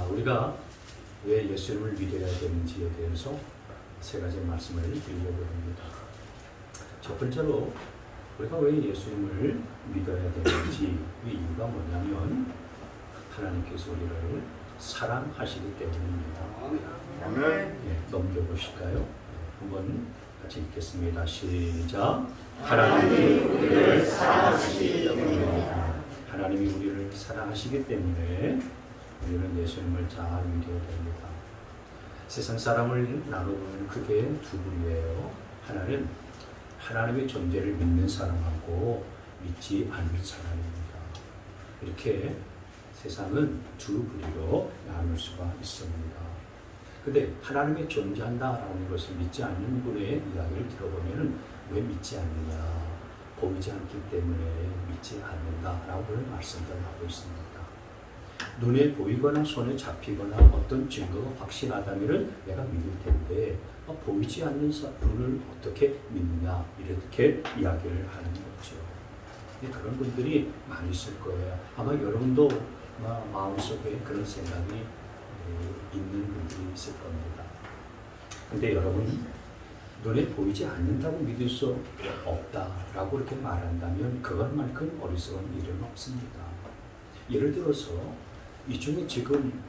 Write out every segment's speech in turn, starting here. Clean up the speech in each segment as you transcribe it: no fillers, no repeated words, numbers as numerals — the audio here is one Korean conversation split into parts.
우리가 왜 예수님을 믿어야 되는지에 대해서 세 가지 말씀을 드리려고 합니다. 첫 번째로 우리가 왜 예수님을 믿어야 되는지 그 이유가 뭐냐면 하나님께서 우리를 사랑하시기 때문입니다. 넘겨보실까요? 한번 같이 읽겠습니다. 시작. 하나님이 우리를 사랑하시기 때문입니다. 하나님이 우리를 사랑하시기 때문에 우리는 예수님을 잘 믿어야 됩니다. 세상 사람을 나누면 크게 두 부류예요. 하나는 하나님의 존재를 믿는 사람하고 믿지 않는 사람입니다. 이렇게 세상은 두 부류로 나눌 수가 있습니다. 근데 하나님이 존재한다라는 것을 믿지 않는 분의 이야기를 들어보면 왜 믿지 않느냐? 보이지 않기 때문에 믿지 않는다라고 말씀을 하고 있습니다. 눈에 보이거나 손에 잡히거나 어떤 증거가 확실하다면 내가 믿을 텐데 보이지 않는 분을 어떻게 믿느냐 이렇게 이야기를 하는 거죠. 그런 분들이 많이 있을 거예요. 아마 여러분도 마음속에 그런 생각이 있는 분들이 있을 겁니다. 근데 여러분 눈에 보이지 않는다고 믿을 수 없다라고 이렇게 말한다면 그것만큼 어리석은 일은 없습니다. 예를 들어서 이 중에 지금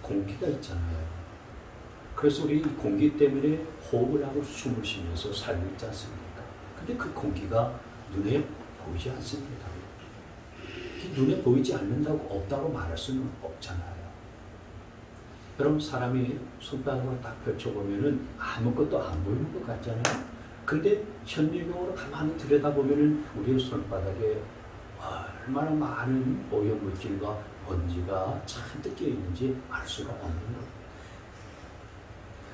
공기가 있잖아요. 그래서 우리 공기 때문에 호흡을 하고 숨을 쉬면서 살고 있지 않습니까? 근데 그 공기가 눈에 보이지 않습니다. 눈에 보이지 않는다고 없다고 말할 수는 없잖아요. 여러분 사람이 손바닥을 딱 펼쳐보면 아무것도 안 보이는 것 같잖아요. 근데 현미경으로 가만히 들여다보면 우리의 손바닥에 얼마나 많은 오염물질과 먼지가 잔뜩 끼어 있는지 알 수가 없는 겁니다.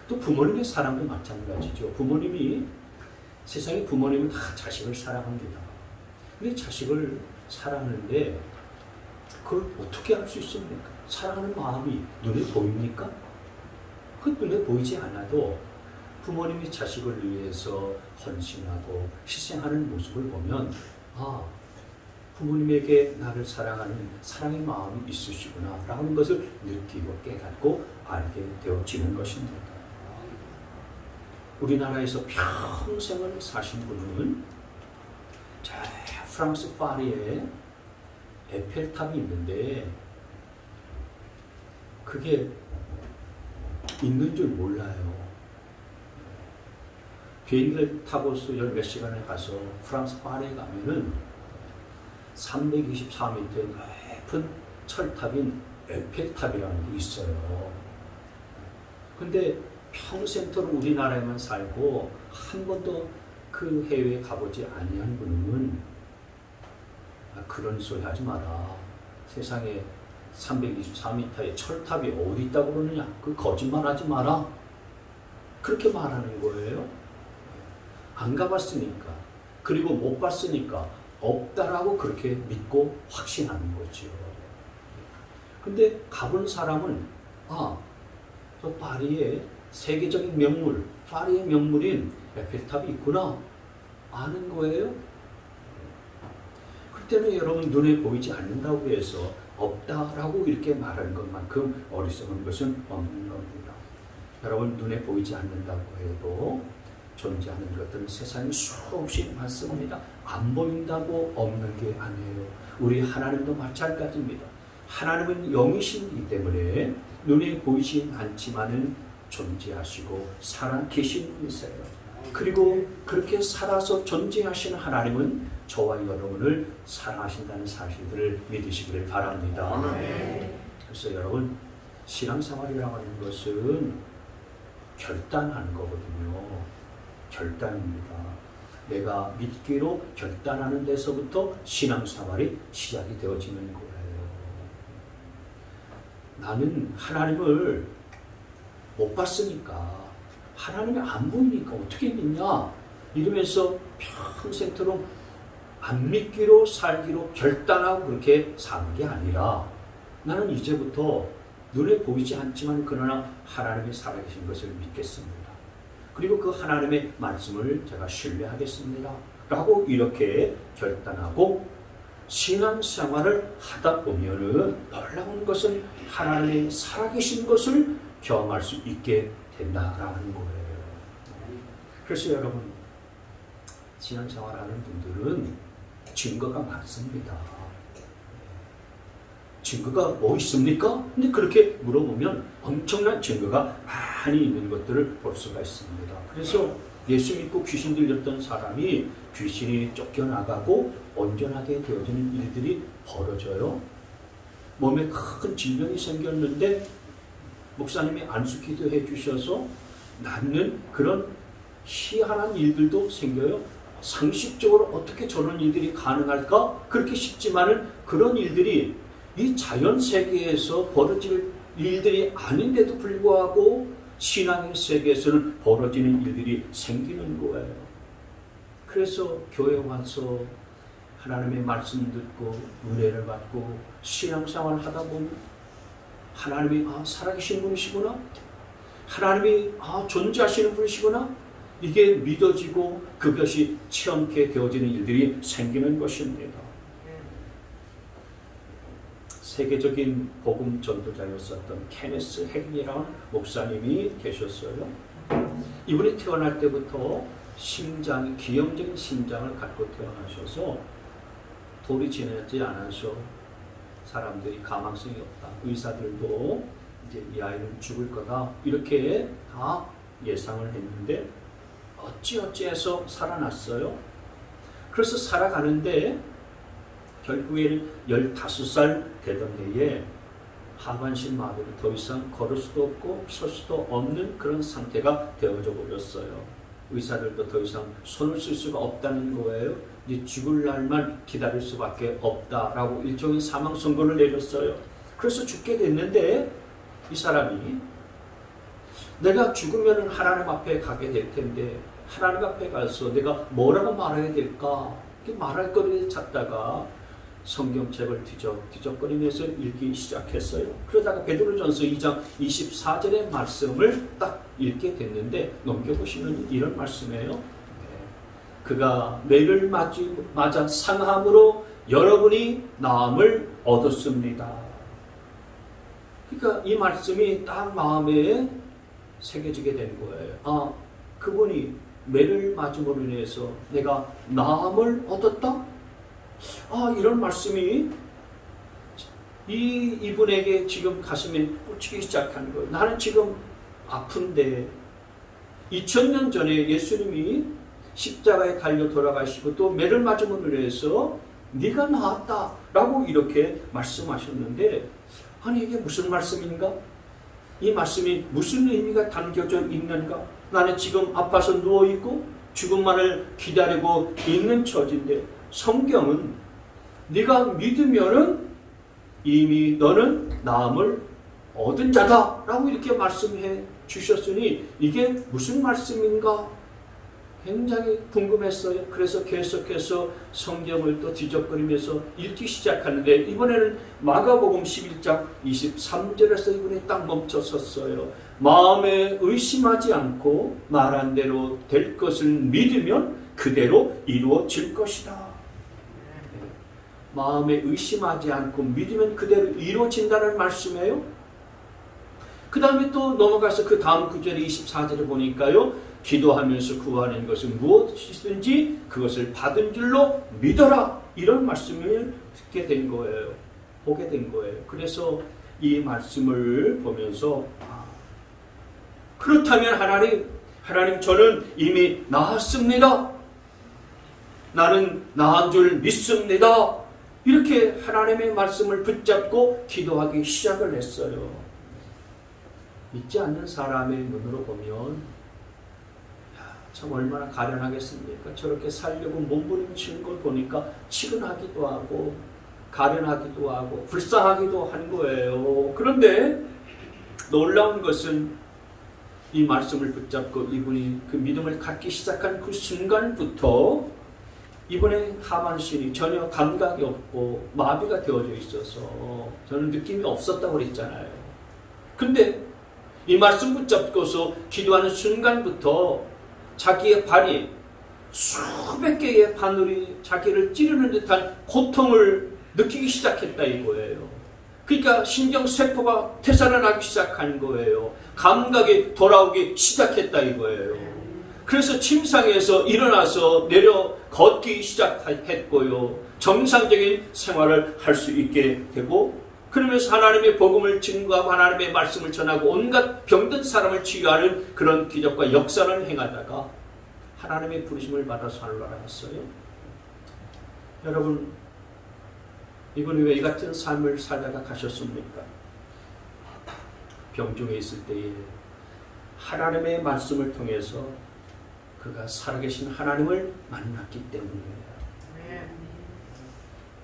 또 부모님의 사랑도 마찬가지죠. 부모님이 세상에 부모님은 다 자식을 사랑합니다. 근데 자식을 사랑하는데 그걸 어떻게 알 수 있습니까? 사랑하는 마음이 눈에 보입니까? 그 눈에 보이지 않아도 부모님이 자식을 위해서 헌신하고 희생하는 모습을 보면 부모님에게 나를 사랑하는 사랑의 마음이 있으시구나 라는 것을 느끼고 깨닫고 알게 되어지는 것입니다. 우리나라에서 평생을 사신 분은 프랑스 파리에 에펠탑이 있는데 그게 있는 줄 몰라요. 비행기를 타고서 10몇 시간을 가서 프랑스 파리에 가면은 324m의 높은 철탑인 에펠탑이라는 게 있어요. 근데 평생토록 우리나라에만 살고 한 번도 그 해외에 가보지 아니한 분은 그런 소리 하지 마라. 세상에 324m의 철탑이 어디 있다고 그러느냐. 그 거짓말 하지 마라. 그렇게 말하는 거예요. 안 가봤으니까 그리고 못 봤으니까 없다라고 그렇게 믿고 확신하는 거죠. 근데 가본 사람은 저 파리에 세계적인 명물, 파리의 명물인 에펠탑이 있구나 아는 거예요. 그때는 여러분 눈에 보이지 않는다고 해서 없다라고 이렇게 말하는 것만큼 어리석은 것은 없는 겁니다. 여러분 눈에 보이지 않는다고 해도 존재하는 것들은 세상에 수없이 많습니다. 안 보인다고 없는 게 아니에요. 우리 하나님도 마찬가지입니다. 하나님은 영이시기 때문에 눈에 보이지 않지만은 존재하시고 살아계신 분이세요. 그리고 그렇게 살아서 존재하시는 하나님은 저와 여러분을 사랑하신다는 사실들을 믿으시기를 바랍니다. 그래서 여러분 신앙생활이라고 하는 것은 결단하는 거거든요. 결단입니다. 내가 믿기로 결단하는 데서부터 신앙생활이 시작이 되어지는 거예요. 나는 하나님을 못 봤으니까 하나님이 안 보이니까 어떻게 믿냐 이러면서 평생토록 안 믿기로 살기로 결단하고 그렇게 사는 게 아니라 나는 이제부터 눈에 보이지 않지만 그러나 하나님이 살아계신 것을 믿겠습니다. 그리고 그 하나님의 말씀을 제가 신뢰하겠습니다. 라고 이렇게 결단하고 신앙생활을 하다 보면은 놀라운 것은 하나님의 살아계신 것을 경험할 수 있게 된다라는 거예요. 그래서 여러분, 신앙생활하는 분들은 증거가 많습니다. 증거가 뭐 있습니까? 근데 그렇게 물어보면 엄청난 증거가 많이 있는 것들을 볼 수가 있습니다. 그래서 예수 믿고 귀신 들렸던 사람이 귀신이 쫓겨나가고 온전하게 되어지는 일들이 벌어져요. 몸에 큰 질병이 생겼는데 목사님이 안수 기도해 주셔서 낫는 그런 희한한 일들도 생겨요. 상식적으로 어떻게 저런 일들이 가능할까? 그렇게 쉽지만은 그런 일들이 이 자연 세계에서 벌어질 일들이 아닌데도 불구하고 신앙의 세계에서는 벌어지는 일들이 생기는 거예요. 그래서 교회 와서 하나님의 말씀 듣고 은혜를 받고 신앙생활을 하다 보면 하나님이 살아계신 분이시구나, 하나님이 존재하시는 분이시구나, 이게 믿어지고 그것이 체험케 되어지는 일들이 생기는 것입니다. 세계적인 복음 전도자였었던 케네스 해긴이라는 목사님이 계셨어요. 이분이 태어날 때부터 기형적인 심장을 갖고 태어나셔서 돌이 지나지 않아서 사람들이 가망성이 없다, 의사들도 이제 이 아이는 죽을 거다, 이렇게 다 예상을 했는데 어찌어찌해서 살아났어요. 그래서 살아가는데 결국에는 15살 되던 해에 하반신 마비로 더 이상 걸을 수도 없고 설 수도 없는 그런 상태가 되어져 버렸어요. 의사들도 더 이상 손을 쓸 수가 없다는 거예요. 이제 죽을 날만 기다릴 수밖에 없다라고 일종의 사망 선고를 내렸어요. 그래서 죽게 됐는데 이 사람이 내가 죽으면 하나님 앞에 가게 될 텐데 하나님 앞에 가서 내가 뭐라고 말해야 될까? 말할 거리를 찾다가 성경책을 뒤적거리면서 읽기 시작했어요. 그러다가 베드로전서 2장 24절의 말씀을 딱 읽게 됐는데 넘겨보시면 이런 말씀이에요. 그가 매를 맞아 상함으로 여러분이 나음을 얻었습니다. 그러니까 이 말씀이 딱 마음에 새겨지게 된 거예요. 그분이 매를 맞음으로 인해서 내가 나음을 얻었다? 이런 말씀이 이분에게 지금 가슴에 꽂히기 시작한 거예요. 나는 지금 아픈데 2000년 전에 예수님이 십자가에 달려 돌아가시고 또 매를 맞음으로 인해서 네가 나았다라고 이렇게 말씀하셨는데, 아니 이게 무슨 말씀인가? 이 말씀이 무슨 의미가 담겨져 있는가? 나는 지금 아파서 누워있고 죽음만을 기다리고 있는 처지인데 성경은 네가 믿으면은 이미 너는 나음을 얻은 자다 라고 이렇게 말씀해 주셨으니 이게 무슨 말씀인가 굉장히 궁금했어요. 그래서 계속해서 성경을 또 뒤적거리면서 읽기 시작하는데 이번에는 마가복음 11장 23절에서 이분이 딱 멈춰 섰어요. 마음에 의심하지 않고 말한 대로 될 것을 믿으면 그대로 이루어질 것이다. 마음에 의심하지 않고 믿으면 그대로 이루어진다는 말씀이에요. 그 다음에 또 넘어가서 그 다음 구절에 24절에 보니까요, 기도하면서 구하는 것은 무엇이든지 그것을 받은 줄로 믿어라, 이런 말씀을 듣게 된 거예요. 보게 된 거예요. 그래서 이 말씀을 보면서 그렇다면 하나님 저는 이미 나았습니다. 나는 나은 줄 믿습니다. 이렇게 하나님의 말씀을 붙잡고 기도하기 시작을 했어요. 믿지 않는 사람의 눈으로 보면 참 얼마나 가련하겠습니까? 저렇게 살려고 몸부림치는 걸 보니까 치근하기도 하고 가련하기도 하고 불쌍하기도 한 거예요. 그런데 놀라운 것은 이 말씀을 붙잡고 이분이 그 믿음을 갖기 시작한 그 순간부터 이분의 하반신이 전혀 감각이 없고 마비가 되어져 있어서 저는 느낌이 없었다고 그랬잖아요. 근데 이 말씀 붙잡고서 기도하는 순간부터 자기의 발이 수백 개의 바늘이 자기를 찌르는 듯한 고통을 느끼기 시작했다 이거예요. 그러니까 신경세포가 되살아나기 시작한 거예요. 감각이 돌아오기 시작했다 이거예요. 그래서 침상에서 일어나서 내려 걷기 시작했고요. 정상적인 생활을 할 수 있게 되고, 그러면서 하나님의 복음을 증거하고 하나님의 말씀을 전하고 온갖 병든 사람을 치유하는 그런 기적과 역사를 행하다가 하나님의 부르심을 받아서 하늘나라 했어요. 여러분, 이분이 왜 이 같은 삶을 살다가 가셨습니까? 병중에 있을 때에 하나님의 말씀을 통해서 그가 살아계신 하나님을 만났기 때문이에요.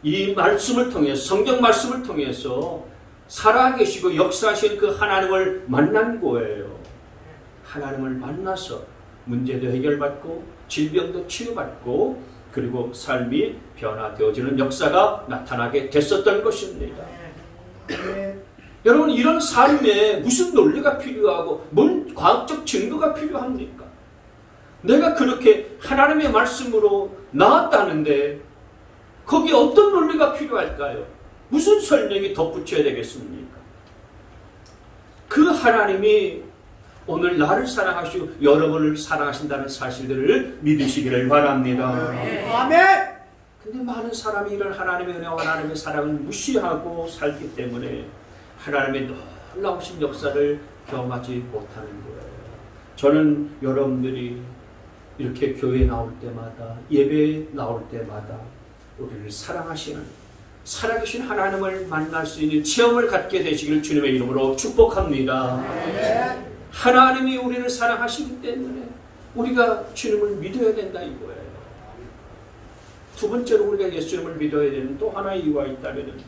이 말씀을 통해서, 성경 말씀을 통해서 살아계시고 역사하신 그 하나님을 만난 거예요. 하나님을 만나서 문제도 해결받고 질병도 치유받고 그리고 삶이 변화되어지는 역사가 나타나게 됐었던 것입니다. 여러분, 이런 삶에 무슨 논리가 필요하고 뭔 과학적 증거가 필요합니까? 내가 그렇게 하나님의 말씀으로 나왔다는데 거기에 어떤 논리가 필요할까요? 무슨 설명이 덧붙여야 되겠습니까? 그 하나님이 오늘 나를 사랑하시고 여러분을 사랑하신다는 사실들을 믿으시기를 바랍니다. 아멘. 근데 많은 사람이 이런 하나님의 은혜와 하나님의 사랑을 무시하고 살기 때문에 하나님의 놀라우신 역사를 경험하지 못하는 거예요. 저는 여러분들이 이렇게 교회에 나올 때마다, 예배에 나올 때마다 우리를 사랑하시는, 살아계신 하나님을 만날 수 있는 체험을 갖게 되시길 주님의 이름으로 축복합니다. 하나님이 우리를 사랑하시기 때문에 우리가 주님을 믿어야 된다 이거예요. 두 번째로 우리가 예수님을 믿어야 되는 또 하나의 이유가 있다면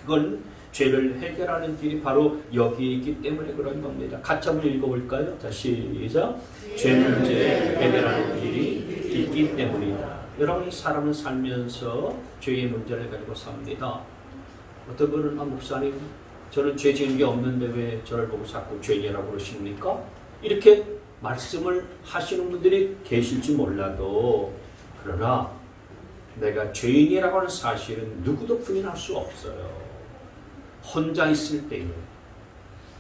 그건 죄를 해결하는 길이 바로 여기 있기 때문에 그런 겁니다. 같이 한번 읽어볼까요? 자, 시작. 죄 문제 해결하는 길이 있기 때문이다. 여러분, 사람은 살면서 죄의 문제를 가지고 삽니다. 어떤 분은 목사님, 저는 죄 지은 게 없는데 왜 저를 보고 자꾸 죄인이라고 그러십니까? 이렇게 말씀을 하시는 분들이 계실지 몰라도, 그러나 내가 죄인이라고 하는 사실은 누구도 부인할 수 없어요. 혼자 있을 때에,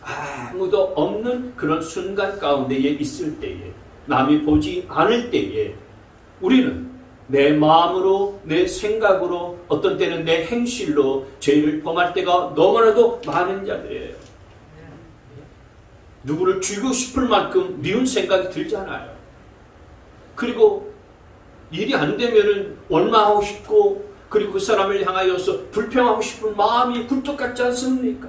아무도 없는 그런 순간 가운데에 있을 때에, 남이 보지 않을 때에 우리는 내 마음으로, 내 생각으로, 어떤 때는 내 행실로 죄를 범할 때가 너무나도 많은 자들이에요. 누구를 죽이고 싶을 만큼 미운 생각이 들잖아요. 그리고 일이 안 되면은 원망하고 싶고, 그리고 그 사람을 향하여서 불평하고 싶은 마음이 굴뚝 같지 않습니까?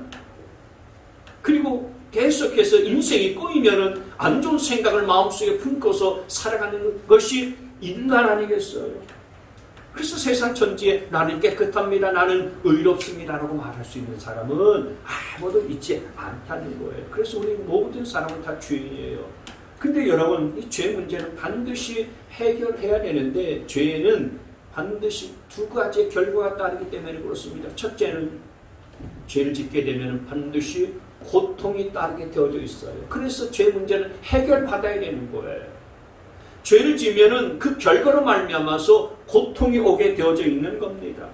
그리고 계속해서 인생이 꼬이면은 안 좋은 생각을 마음속에 품고서 살아가는 것이 인간 아니겠어요? 그래서 세상 천지에 나는 깨끗합니다, 나는 의롭습니다 라고 말할 수 있는 사람은 아무도 있지 않다는 거예요. 그래서 우리 모든 사람은 다 죄인이에요. 근데 여러분, 이 죄 문제는 반드시 해결해야 되는데, 죄는 반드시 두 가지의 결과가 따르기 때문에 그렇습니다. 첫째는 죄를 짓게 되면 반드시 고통이 따르게 되어져 있어요. 그래서 죄 문제는 해결받아야 되는 거예요. 죄를 지으면 그 결과로 말미암아서 고통이 오게 되어져 있는 겁니다.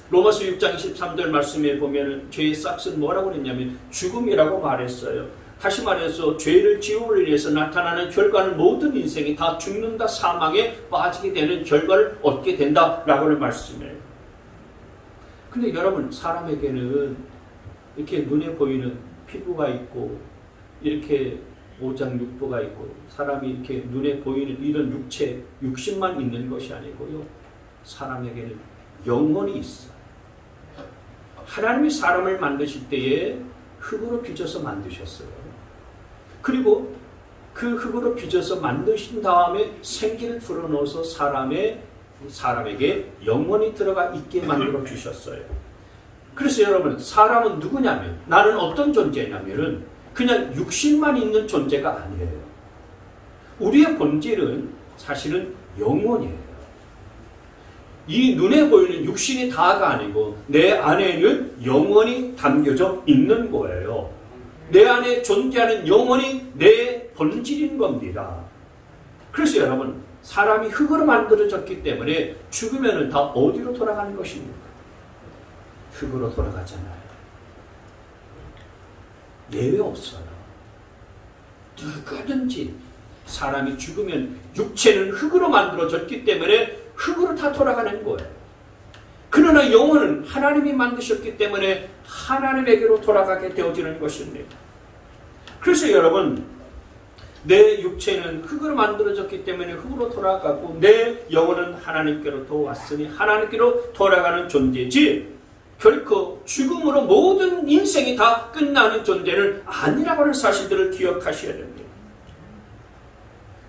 로마서 6장 23절 말씀에 보면 죄의 싹은 뭐라고 그랬냐면 죽음이라고 말했어요. 다시 말해서 죄를 지음으로 인해서 나타나는 결과는 모든 인생이 다 죽는다, 사망에 빠지게 되는 결과를 얻게 된다라고 말씀해요. 근데 여러분, 사람에게는 이렇게 눈에 보이는 피부가 있고 이렇게 오장육부가 있고 사람이 이렇게 눈에 보이는 이런 육체, 육신만 있는 것이 아니고요. 사람에게는 영혼이 있어요. 하나님이 사람을 만드실 때에 흙으로 빚어서 만드셨어요. 그리고 그 흙으로 빚어서 만드신 다음에 생기를 불어넣어서 사람에게 영혼이 들어가 있게 만들어 주셨어요. 그래서 여러분, 사람은 누구냐면, 나는 어떤 존재냐면은 그냥 육신만 있는 존재가 아니에요. 우리의 본질은 사실은 영혼이에요. 이 눈에 보이는 육신이 다가 아니고 내 안에는 영혼이 담겨져 있는 거예요. 내 안에 존재하는 영혼이 내 본질인 겁니다. 그래서 여러분, 사람이 흙으로 만들어졌기 때문에 죽으면 다 어디로 돌아가는 것입니까? 흙으로 돌아가잖아요. 예외 없어요. 누구든지 사람이 죽으면 육체는 흙으로 만들어졌기 때문에 흙으로 다 돌아가는 거예요. 그러나 영혼은 하나님이 만드셨기 때문에 하나님에게로 돌아가게 되어지는 것입니다. 그래서 여러분, 내 육체는 흙으로 만들어졌기 때문에 흙으로 돌아가고 내 영혼은 하나님께로 왔으니 하나님께로 돌아가는 존재지 결코 죽음으로 모든 인생이 다 끝나는 존재는 아니라고 하는 사실들을 기억하셔야 됩니다.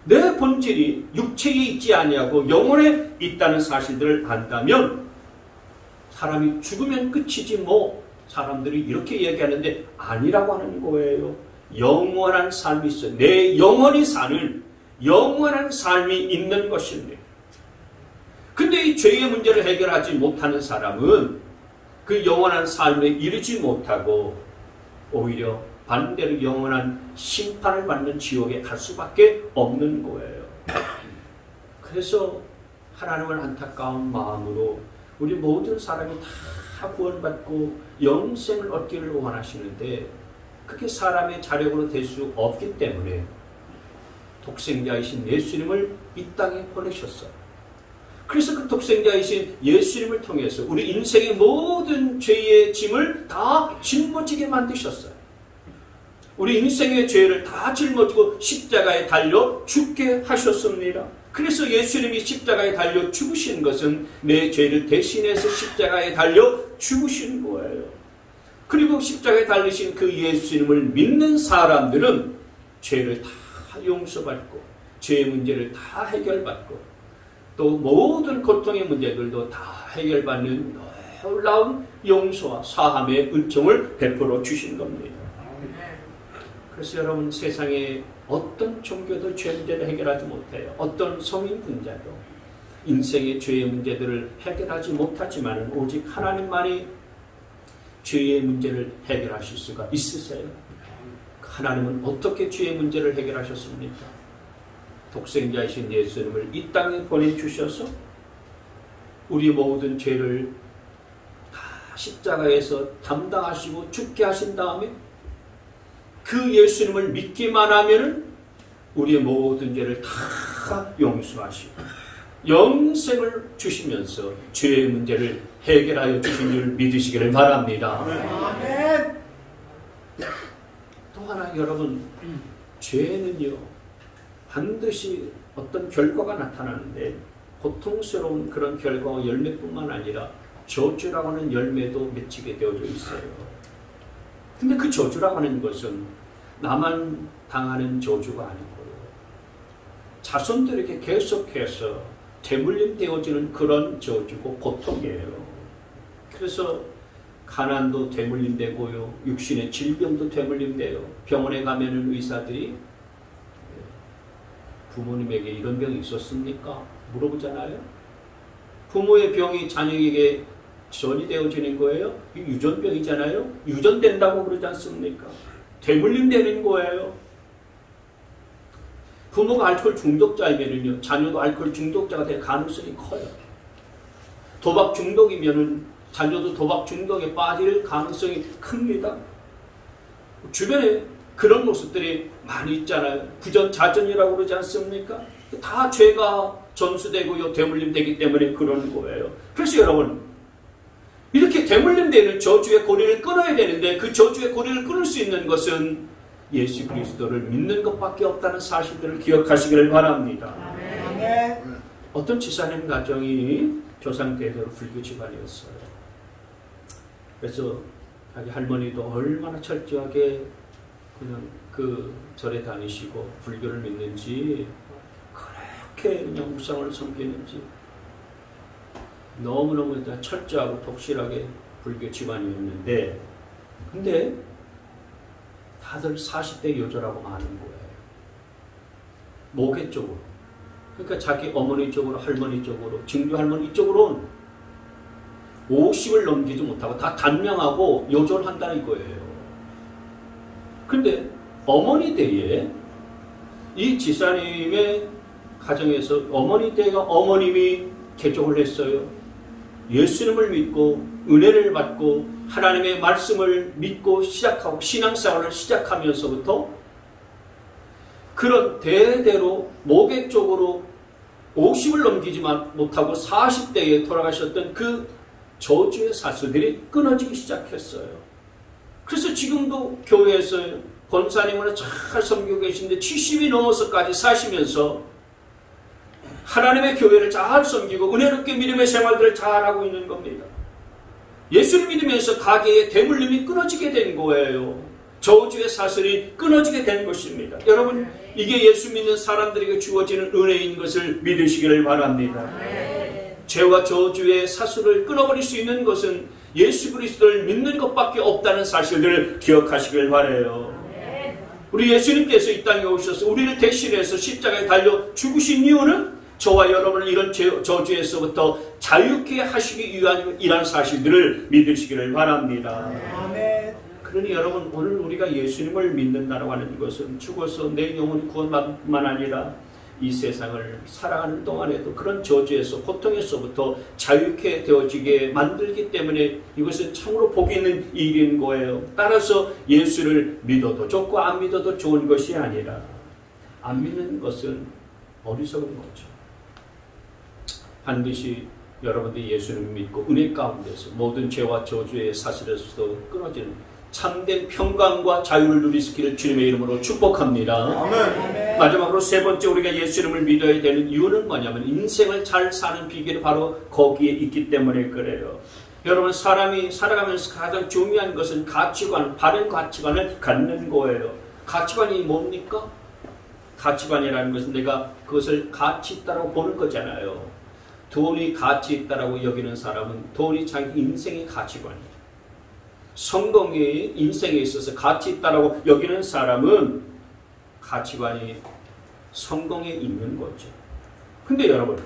내 본질이 육체에 있지 아니하고 영혼에 있다는 사실들을 안다면 사람이 죽으면 끝이지 뭐 사람들이 이렇게 얘기하는데 아니라고 하는 거예요. 영원한 삶이 있어요. 내 영혼이 사는 영원한 삶이 있는 것입니다. 근데 이 죄의 문제를 해결하지 못하는 사람은 그 영원한 삶에 이르지 못하고 오히려 반대로 영원한 심판을 받는 지옥에 갈 수밖에 없는 거예요. 그래서 하나님을 안타까운 마음으로 우리 모든 사람이 다 구원받고 영생을 얻기를 원하시는데 그게 사람의 자력으로 될 수 없기 때문에 독생자이신 예수님을 이 땅에 보내셨어요. 그래서 그 독생자이신 예수님을 통해서 우리 인생의 모든 죄의 짐을 다 짊어지게 만드셨어요. 우리 인생의 죄를 다 짊어지고 십자가에 달려 죽게 하셨습니다. 그래서 예수님이 십자가에 달려 죽으신 것은 내 죄를 대신해서 십자가에 달려 죽으신 거예요. 그리고 십자가에 달리신 그 예수님을 믿는 사람들은 죄를 다 용서받고 죄의 문제를 다 해결받고 또 모든 고통의 문제들도 다 해결받는 놀라운 용서와 사함의 은총을 베풀어 주신 겁니다. 그래서 여러분 세상에 어떤 종교도 죄 문제를 해결하지 못해요. 어떤 성인 분자도 인생의 죄의 문제들을 해결하지 못하지만 오직 하나님만이 죄의 문제를 해결하실 수가 있으세요. 하나님은 어떻게 죄의 문제를 해결하셨습니까? 독생자이신 예수님을 이 땅에 보내주셔서 우리 모든 죄를 다 십자가에서 담당하시고 죽게 하신 다음에 그 예수님을 믿기만 하면 우리의 모든 죄를 다 용서하시고 영생을 주시면서 죄의 문제를 해결하여 주신 줄 믿으시기를 바랍니다. 아멘. 또 하나 여러분, 죄는요 반드시 어떤 결과가 나타나는데 고통스러운 그런 결과와 열매뿐만 아니라 저주라고 하는 열매도 맺히게 되어져 있어요. 근데 그 저주라고 하는 것은 나만 당하는 저주가 아니고 자손들에게 계속해서 대물림 되어지는 그런 저주고 고통이에요. 그래서 가난도 되물림 되고요. 육신의 질병도 되물림 돼요. 병원에 가면은 의사들이 부모님에게 이런 병이 있었습니까? 물어보잖아요. 부모의 병이 자녀에게 전이 되어지는 거예요. 유전병이잖아요. 유전된다고 그러지 않습니까? 되물림 되는 거예요. 부모가 알코올 중독자이면요, 자녀도 알코올 중독자가 될 가능성이 커요. 도박 중독이면은 자녀도 도박 중독에 빠질 가능성이 큽니다. 주변에 그런 모습들이 많이 있잖아요. 부전자전이라고 그러지 않습니까? 다 죄가 전수되고요, 되물림되기 때문에 그런 거예요. 그래서 여러분, 이렇게 되물림되는 저주의 고리를 끊어야 되는데 그 저주의 고리를 끊을 수 있는 것은 예수 그리스도를 믿는 것밖에 없다는 사실들을 기억하시기를 바랍니다. 아멘. 어떤 지사님 가정이 조상대대로 불교 집안이었어요. 그래서 자기 할머니도 얼마나 철저하게 그냥 그 절에 다니시고 불교를 믿는지 그렇게 그냥 우상을 섬기는지 너무너무 철저하고 독실하게 불교 집안이었는데 근데 다들 40대 여자라고 아는 거예요. 모계 쪽으로. 그러니까 자기 어머니 쪽으로 할머니 쪽으로 증조 할머니 쪽으로는 50을 넘기지 못하고 다 단명하고 여존한다는 거예요. 근데 어머니 때에 이 지사님의 가정에서 어머니 때가 어머님이 개종을 했어요. 예수님을 믿고 은혜를 받고 하나님의 말씀을 믿고 시작하고 신앙생활을 시작하면서부터 그런 대대로 모계 쪽으로 50을 넘기지만 못하고 40대에 돌아가셨던 그 저주의 사슬들이 끊어지기 시작했어요. 그래서 지금도 교회에서 권사님으로 잘 섬기고 계신데 70이 넘어서까지 사시면서 하나님의 교회를 잘 섬기고 은혜롭게 믿음의 생활들을 잘하고 있는 겁니다. 예수를 믿으면서 가게의 대물림이 끊어지게 된 거예요. 저주의 사슬이 끊어지게 된 것입니다. 여러분, 이게 예수 믿는 사람들에게 주어지는 은혜인 것을 믿으시기를 바랍니다. 죄와 저주의 사슬을 끊어버릴 수 있는 것은 예수 그리스도를 믿는 것밖에 없다는 사실들을 기억하시길 바라요. 우리 예수님께서 이 땅에 오셔서 우리를 대신해서 십자가에 달려 죽으신 이유는 저와 여러분을 이런 저주에서부터 자유케 하시기 위한 사실들을 믿으시기를 바랍니다. 그러니 여러분, 오늘 우리가 예수님을 믿는다고 하는 것은 죽어서 내 영혼이 구원받만 아니라 이 세상을 살아가는 동안에도 그런 저주에서 고통에서부터 자유케 되어지게 만들기 때문에 이것은 참으로 복이 있는 일인 거예요. 따라서 예수를 믿어도 좋고 안 믿어도 좋은 것이 아니라 안 믿는 것은 어리석은 거죠. 반드시 여러분들이 예수를 믿고 은혜 가운데서 모든 죄와 저주의 사슬에서도 끊어지는 참된 평강과 자유를 누리시기를 주님의 이름으로 축복합니다. 아멘. 마지막으로 세 번째, 우리가 예수님을 믿어야 되는 이유는 뭐냐면 인생을 잘 사는 비결이 바로 거기에 있기 때문에 그래요. 여러분, 사람이 살아가면서 가장 중요한 것은 가치관, 바른 가치관을 갖는 거예요. 가치관이 뭡니까? 가치관이라는 것은 내가 그것을 가치 있다고 보는 거잖아요. 돈이 가치 있다고 여기는 사람은 돈이 자기 인생의 가치관이에요. 성공이 인생에 있어서 가치 있다고 여기는 사람은 가치관이 성공에 있는 거죠. 근데 여러분,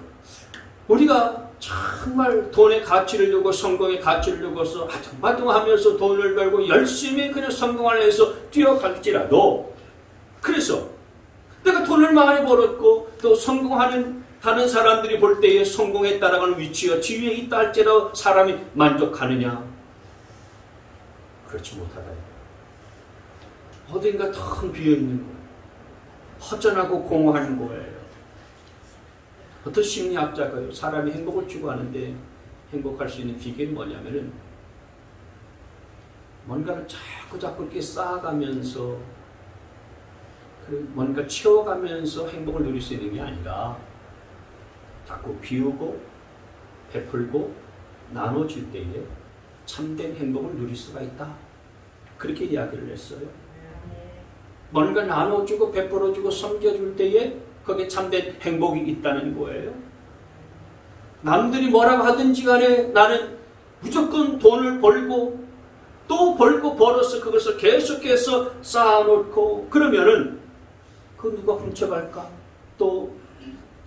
우리가 정말 돈의 가치를 두고 성공의 가치를 두고서 아둥바둥하면서 돈을 벌고 열심히 그냥 성공을 해서 뛰어갈지라도, 그래서 내가 돈을 많이 벌었고 또 성공하는 다른 사람들이 볼 때에 성공했다라는 위치가 지위에 있다 할지라도 사람이 만족하느냐? 그렇지 못하다. 어딘가 텅 비어있는 거예요. 허전하고 공허한 거예요. 어떤 심리학자가요, 사람이 행복을 추구하는데 행복할 수 있는 비결이 뭐냐면은 뭔가를 자꾸 이렇게 쌓아가면서 뭔가 채워가면서 행복을 누릴 수 있는 게 아니라 자꾸 비우고 베풀고 나눠줄 때에 참된 행복을 누릴 수가 있다. 그렇게 이야기를 했어요. 뭔가 나눠주고 베풀어주고 섬겨줄 때에 거기에 참된 행복이 있다는 거예요. 남들이 뭐라고 하든지 간에 나는 무조건 돈을 벌고 또 벌고 벌어서 그것을 계속해서 쌓아놓고 그러면은 그 누가 훔쳐갈까? 또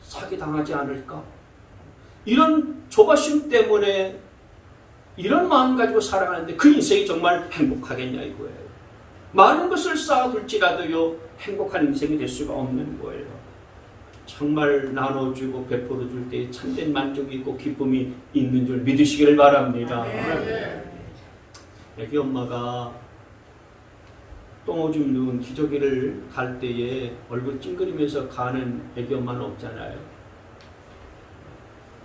사기당하지 않을까? 이런 조바심 때문에 이런 마음 가지고 살아가는데 그 인생이 정말 행복하겠냐 이거예요. 많은 것을 쌓아둘지라도요, 행복한 인생이 될 수가 없는 거예요. 정말 나눠주고 베풀어줄 때 참된 만족이 있고 기쁨이 있는 줄 믿으시기를 바랍니다. 애기 엄마가 똥오줌 누운 기저귀를 갈 때에 얼굴 찡그리면서 가는 애기 엄마는 없잖아요.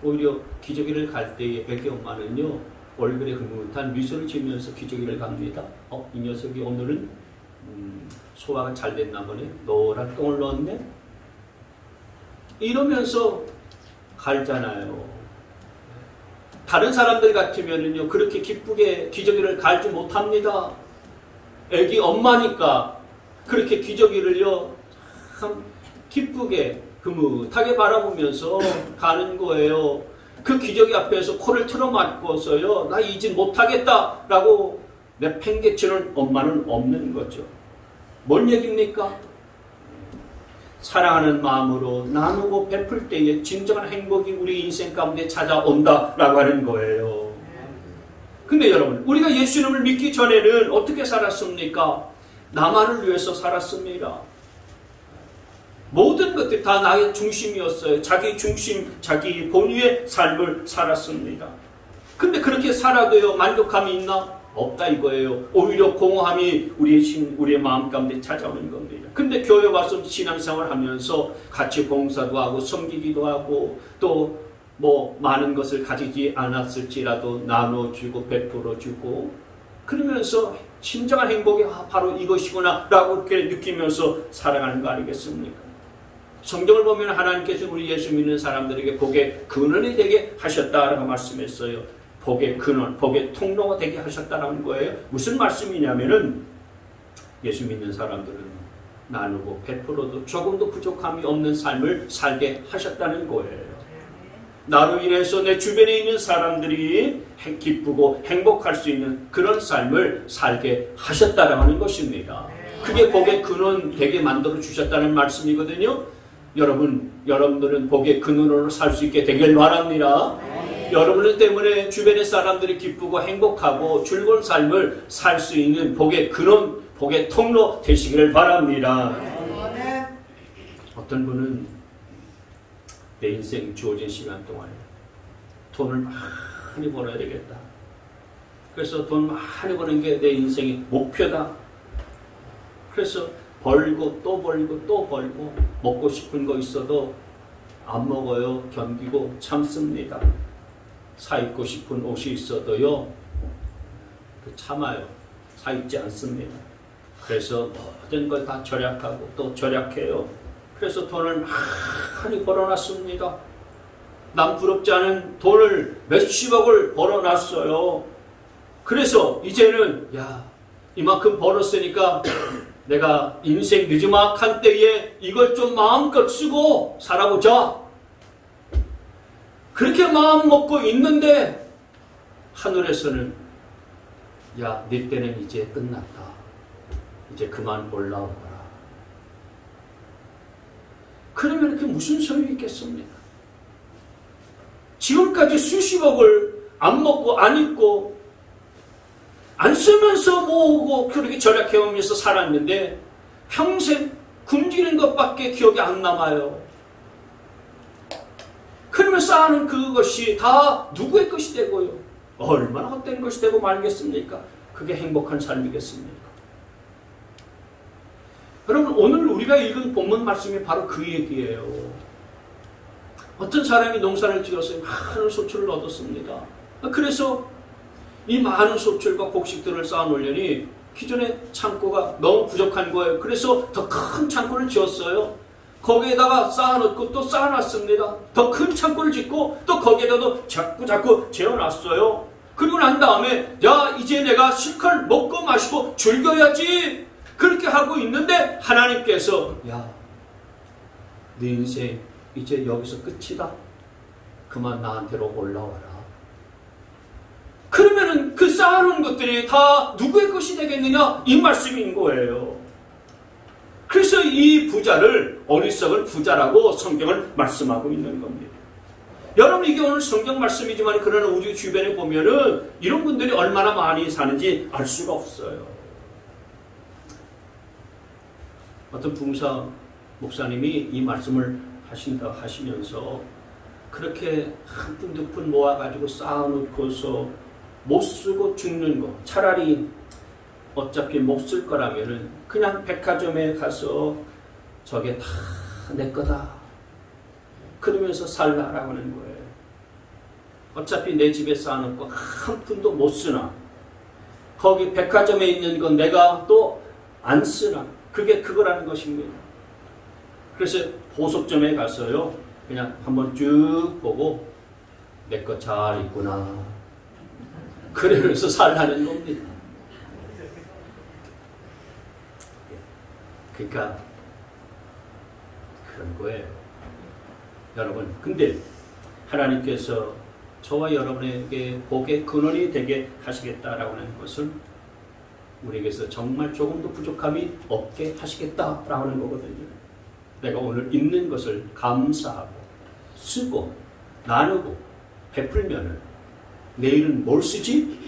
오히려 기저귀를 갈 때에 애기 엄마는요, 얼굴에 흐뭇한 미소를 지으면서 기저귀를 갑니다. 이 녀석이 오늘은 소화가 잘 됐나 보네. 노란 똥을 넣었네. 이러면서 갈잖아요. 다른 사람들 같으면은요, 그렇게 기쁘게 기저귀를 갈지 못합니다. 애기 엄마니까 그렇게 기저귀를요, 참 기쁘게 흐뭇하게 바라보면서 가는 거예요. 그 기저귀 앞에서 코를 틀어막고서요, 나 이진 못하겠다라고 내팽개치는 엄마는 없는 거죠. 뭔 얘기입니까? 사랑하는 마음으로 나누고 베풀 때에 진정한 행복이 우리 인생 가운데 찾아온다라고 하는 거예요. 근데 여러분, 우리가 예수님을 믿기 전에는 어떻게 살았습니까? 나만을 위해서 살았습니다. 모든 것들이 다 나의 중심이었어요. 자기 중심, 자기 본위의 삶을 살았습니다. 근데 그렇게 살아도요, 만족감이 있나? 없다 이거예요. 오히려 공허함이 우리의 마음 가운데 찾아오는 겁니다. 근데 교회 와서 신앙생활 하면서 같이 봉사도 하고 섬기기도 하고 또 뭐 많은 것을 가지지 않았을지라도 나눠주고 베풀어주고 그러면서 진정한 행복이 바로 이것이구나 라고 이렇게 느끼면서 살아가는 거 아니겠습니까? 성경을 보면 하나님께서 우리 예수 믿는 사람들에게 복의 근원이 되게 하셨다라고 말씀했어요. 복의 근원, 복의 통로가 되게 하셨다는 거예요. 무슨 말씀이냐면은 예수 믿는 사람들은 나누고 베풀어도 조금도 부족함이 없는 삶을 살게 하셨다는 거예요. 나로 인해서 내 주변에 있는 사람들이 기쁘고 행복할 수 있는 그런 삶을 살게 하셨다라는 것입니다. 그게 복의 근원 되게 만들어 주셨다는 말씀이거든요. 여러분들은 복의 근원으로 살 수 있게 되길 바랍니다. 여러분 때문에 주변의 사람들이 기쁘고 행복하고 즐거운 삶을 살 수 있는 복의 근원, 복의 통로 되시기를 바랍니다. 어떤 분은 내 인생 주어진 시간 동안에 돈을 많이 벌어야 되겠다. 그래서 돈 많이 버는 게 내 인생의 목표다. 그래서 벌고 또 벌고 또 벌고 먹고 싶은 거 있어도 안 먹어요. 견디고 참습니다. 사 입고 싶은 옷이 있어도요 참아요. 사 입지 않습니다. 그래서 모든 걸 다 절약하고 또 절약해요. 그래서 돈을 많이 벌어놨습니다. 남 부럽지 않은 돈을 몇십억을 벌어놨어요. 그래서 이제는 이만큼 벌었으니까 내가 인생 늦지막한 때에 이걸 좀 마음껏 쓰고 살아보자. 그렇게 마음 먹고 있는데 하늘에서는 네 때는 이제 끝났다. 이제 그만 올라오거라. 그러면 그게 무슨 소용이 있겠습니까? 지금까지 수십억을 안 먹고 안 입고 안 쓰면서 모으고 그렇게 절약해오면서 살았는데 평생 굶기는 것밖에 기억이 안 남아요. 그러면 쌓아놓은 그것이 다 누구의 것이 되고요. 얼마나 헛된 것이 되고 말겠습니까? 그게 행복한 삶이겠습니까? 여러분 오늘 우리가 읽은 본문 말씀이 바로 그 얘기예요. 어떤 사람이 농사를 지어서 많은 소출을 얻었습니다. 그래서 이 많은 소출과 곡식들을 쌓아놓으려니 기존의 창고가 너무 부족한 거예요. 그래서 더 큰 창고를 지었어요. 거기에다가 쌓아놓고 또 쌓아놨습니다. 더 큰 창고를 짓고 또 거기에다도 자꾸 재워놨어요. 그리고 난 다음에 이제 내가 실컷 먹고 마시고 즐겨야지. 그렇게 하고 있는데 하나님께서 네 인생 이제 여기서 끝이다. 그만 나한테로 올라와라. 그러면은 그 쌓아놓은 것들이 다 누구의 것이 되겠느냐? 이 말씀인 거예요. 그래서 이 부자를 어리석은 부자라고 성경을 말씀하고 있는 겁니다. 여러분 이게 오늘 성경 말씀이지만 그러나 우리 주변에 보면은 이런 분들이 얼마나 많이 사는지 알 수가 없어요. 어떤 부흥사 목사님이 이 말씀을 하시면서 그렇게 한 푼 두 푼 모아가지고 쌓아놓고서 못 쓰고 죽는 거 차라리 어차피 못 쓸 거라면은 그냥 백화점에 가서 저게 다 내 거다 그러면서 살라라고 하는 거예요. 어차피 내 집에 쌓아놓고 한 푼도 못 쓰나 거기 백화점에 있는 건 내가 또 안 쓰나 그게 그거라는 것입니다. 그래서 보석점에 가서요 그냥 한번 쭉 보고 내 거 잘 있구나 그러면서 살라는 겁니다. 그러니까 그런 거예요. 여러분 근데 하나님께서 저와 여러분에게 복의 근원이 되게 하시겠다라고 하는 것은 우리에게서 정말 조금도 부족함이 없게 하시겠다라고 하는 거거든요. 내가 오늘 있는 것을 감사하고 쓰고 나누고 베풀면은 내일은 뭘 쓰지?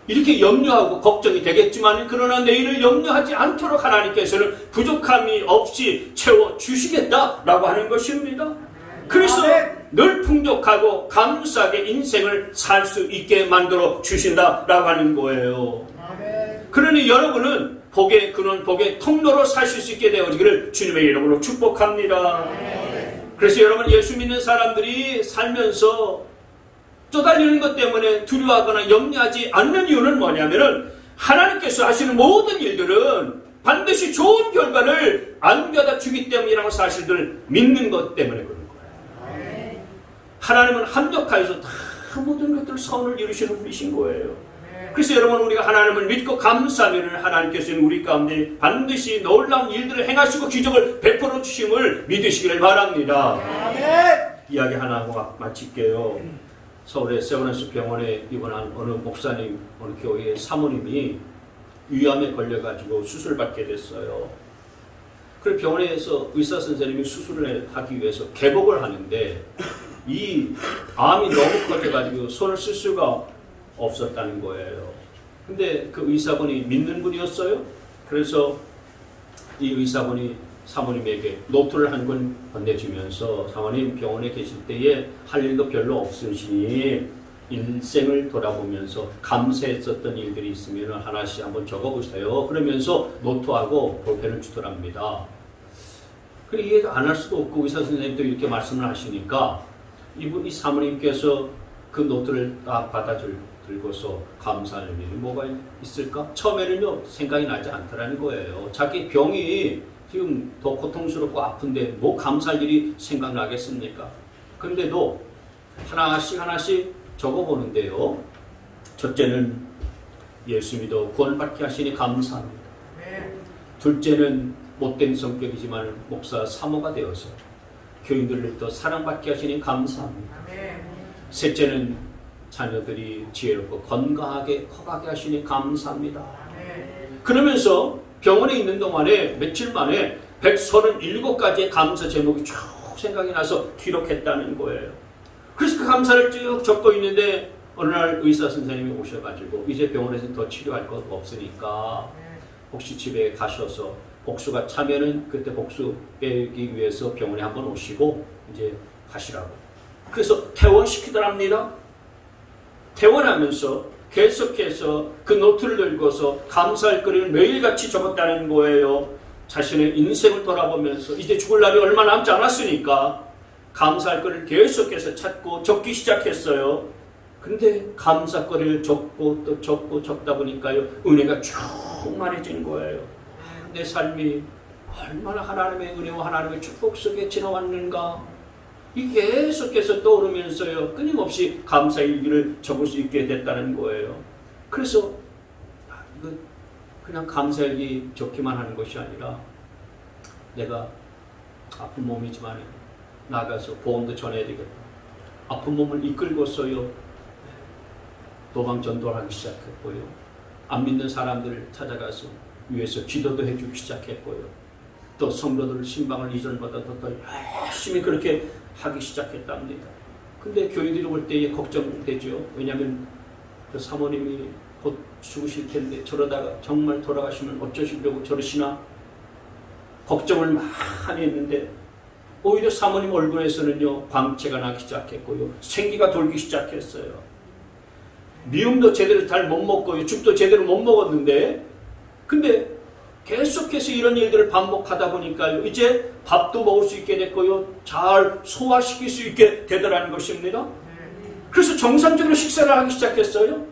이렇게 염려하고 걱정이 되겠지만 그러나 내일을 염려하지 않도록 하나님께서는 부족함이 없이 채워주시겠다라고 하는 것입니다. 그래서 늘 풍족하고 감사하게 인생을 살 수 있게 만들어 주신다라고 하는 거예요. 그러니 여러분은 복의 근원, 복의 통로로 사실 수 있게 되어지기를 주님의 이름으로 축복합니다. 그래서 여러분, 예수 믿는 사람들이 살면서 쪼달리는 것 때문에 두려워하거나 염려하지 않는 이유는 뭐냐면은 하나님께서 하시는 모든 일들은 반드시 좋은 결과를 안겨다 주기 때문이라는 사실을 믿는 것 때문에 그런 거예요. 하나님은 합력하여서 다 모든 것들 선을 이루시는 분이신 거예요. 그래서 여러분, 우리가 하나님을 믿고 감사하면 하나님께서는 우리 가운데 반드시 놀라운 일들을 행하시고 기적을 베풀어 주심을 믿으시기를 바랍니다. 이야기 하나 하고 마칠게요. 서울의 세브란스 병원에 입원한 어느 목사님, 어느 교회의 사모님이 위암에 걸려가지고 수술받게 됐어요. 그래서 병원에서 의사 선생님이 수술을 하기 위해서 개복을 하는데 이 암이 너무 커져가지고 손을 쓸 수가 없었다는 거예요. 근데 그 의사분이 믿는 분이었어요. 그래서 이 의사분이 사모님에게 노트를 한 권 건네주면서, 사모님 병원에 계실 때에 할 일도 별로 없으시니 인생을 돌아보면서 감사했었던 일들이 있으면 하나씩 한번 적어보세요. 그러면서 노트하고 볼펜을 주더랍니다. 그래, 이해 안 할 수도 없고 의사 선생님도 이렇게 말씀을 하시니까 이 사모님께서 그 노트를 딱 받아들고서 감사하는 일이 뭐가 있을까? 처음에는요, 생각이 나지 않더라는 거예요. 자기 병이 지금 더 고통스럽고 아픈데 뭐 감사할 일이 생각나겠습니까? 그런데도 하나씩 적어보는데요. 첫째는 예수 믿어 구원받게 하시니 감사합니다. 둘째는 못된 성격이지만 목사 사모가 되어서 교인들을 더 사랑받게 하시니 감사합니다. 셋째는 자녀들이 지혜롭고 건강하게 커가게 하시니 감사합니다. 그러면서 병원에 있는 동안에 며칠 만에 137가지의 감사 제목이 쭉 생각이 나서 기록했다는 거예요. 그래서 그 감사를 쭉 적고 있는데 어느 날 의사 선생님이 오셔가지고 이제 병원에서 더 치료할 것 없으니까 혹시 집에 가셔서 복수가 차면은 그때 복수 빼기 위해서 병원에 한번 오시고 이제 가시라고. 그래서 퇴원시키더랍니다. 퇴원하면서 계속해서 그 노트를 들고서 감사할 거리를 매일같이 적었다는 거예요. 자신의 인생을 돌아보면서 이제 죽을 날이 얼마 남지 않았으니까 감사할 거리를 계속해서 찾고 적기 시작했어요. 근데 감사거리를 적고 또 적고 적다 보니까요, 은혜가 쭉 많아진 거예요. 내 삶이 얼마나 하나님의 은혜와 하나님의 축복 속에 지나왔는가. 이게 계속해서 떠오르면서요, 끊임없이 감사의 일기를 적을 수 있게 됐다는 거예요. 그래서 이거 그냥 감사일기 적기만 하는 것이 아니라 내가 아픈 몸이지만 나가서 보험도 전해야 되겠다. 아픈 몸을 이끌고서요, 도방 전도를 하기 시작했고요. 안 믿는 사람들을 찾아가서 위에서 기도도 해주기 시작했고요. 또 성도들 신방을 이전보다 더 열심히 그렇게 하기 시작했답니다. 근데 교인들이 올 때에 걱정되죠. 왜냐하면 그 사모님이 곧 죽으실 텐데 저러다가 정말 돌아가시면 어쩌시려고 저러시나 걱정을 많이 했는데 오히려 사모님 얼굴에서는요, 광채가 나기 시작했고요, 생기가 돌기 시작했어요. 미움도 제대로 잘 못 먹고요, 죽도 제대로 못 먹었는데, 근데 계속해서 이런 일들을 반복하다 보니까요, 이제 밥도 먹을 수 있게 됐고요, 잘 소화시킬 수 있게 되더라는 것입니다. 그래서 정상적으로 식사를 하기 시작했어요.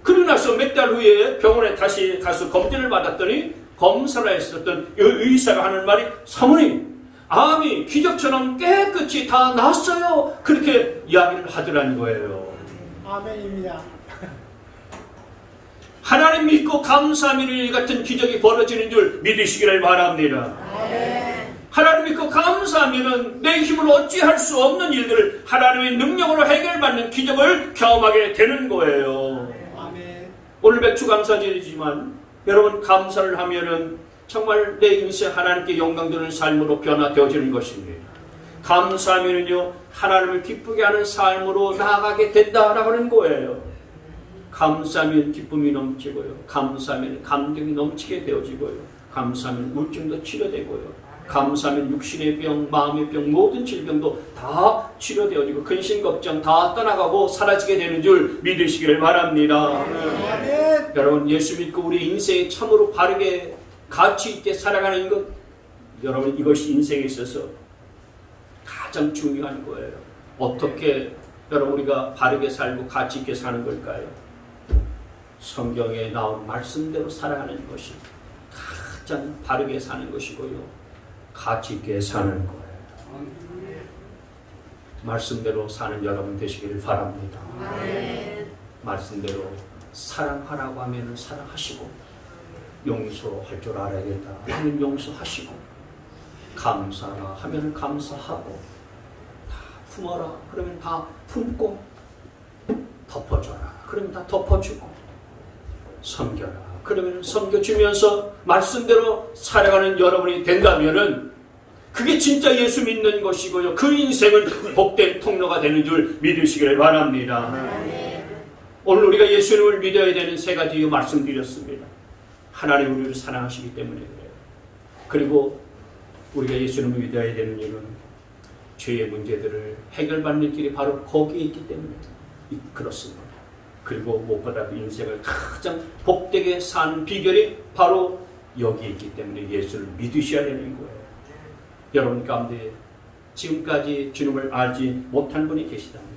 그러고 나서 몇 달 후에 병원에 다시 가서 검진을 받았더니 검사를 했었던 의사가 하는 말이, 사모님, 암이 기적처럼 깨끗이 다 났어요. 그렇게 이야기를 하더라는 거예요. 아멘입니다. 하나님 믿고 감사하면 이 같은 기적이 벌어지는 줄 믿으시기를 바랍니다. 아멘. 하나님 믿고 감사하면 내 힘으로 어찌할 수 없는 일들을 하나님의 능력으로 해결받는 기적을 경험하게 되는 거예요. 아멘. 오늘 백추감사절이지만 여러분, 감사를 하면은 정말 내 인생 하나님께 영광되는 삶으로 변화되어지는 것입니다. 감사하면은요, 하나님을 기쁘게 하는 삶으로 나아가게 된다라고 하는 거예요. 감사하면 기쁨이 넘치고요. 감사하면 감격이 넘치게 되어지고요. 감사하면 우울증도 치료되고요. 감사하면 육신의 병, 마음의 병, 모든 질병도 다 치료되어지고 근심 걱정 다 떠나가고 사라지게 되는 줄 믿으시기를 바랍니다. 아멘. 여러분 예수 믿고 우리 인생에 참으로 바르게 가치 있게 살아가는 것, 여러분 이것이 인생에 있어서 가장 중요한 거예요. 어떻게 여러분 우리가 바르게 살고 가치 있게 사는 걸까요? 성경에 나온 말씀대로 살아가는 것이 가장 바르게 사는 것이고요. 가치 있게 사는 거예요. 말씀대로 사는 여러분 되시기를 바랍니다. 말씀대로 사랑하라고 하면 사랑하시고 용서할 줄 알아야겠다 하면 용서하시고 감사하라 하면 감사하고 다 품어라 그러면 다 품고 덮어줘라 그러면 다 덮어주고 섬겨라 그러면 섬겨주면서 말씀대로 살아가는 여러분이 된다면은 그게 진짜 예수 믿는 것이고요. 그 인생은 복된 통로가 되는 줄 믿으시기를 바랍니다. 오늘 우리가 예수님을 믿어야 되는 세 가지 이유 말씀드렸습니다. 하나님 우리를 사랑하시기 때문에 그래요. 그리고 우리가 예수님을 믿어야 되는 이유는 죄의 문제들을 해결받는 길이 바로 거기에 있기 때문에 그렇습니다. 그리고 무엇보다도 인생을 가장 복되게 사는 비결이 바로 여기에 있기 때문에 예수를 믿으셔야 되는 거예요. 여러분 가운데 지금까지 주님을 알지 못한 분이 계시다면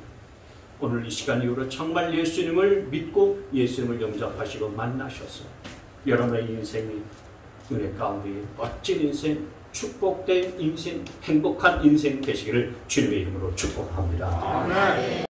오늘 이 시간 이후로 정말 예수님을 믿고 예수님을 영접하시고 만나셔서 여러분의 인생이 은혜 가운데 멋진 인생, 축복된 인생, 행복한 인생 되시기를 주님의 이름으로 축복합니다. 아멘.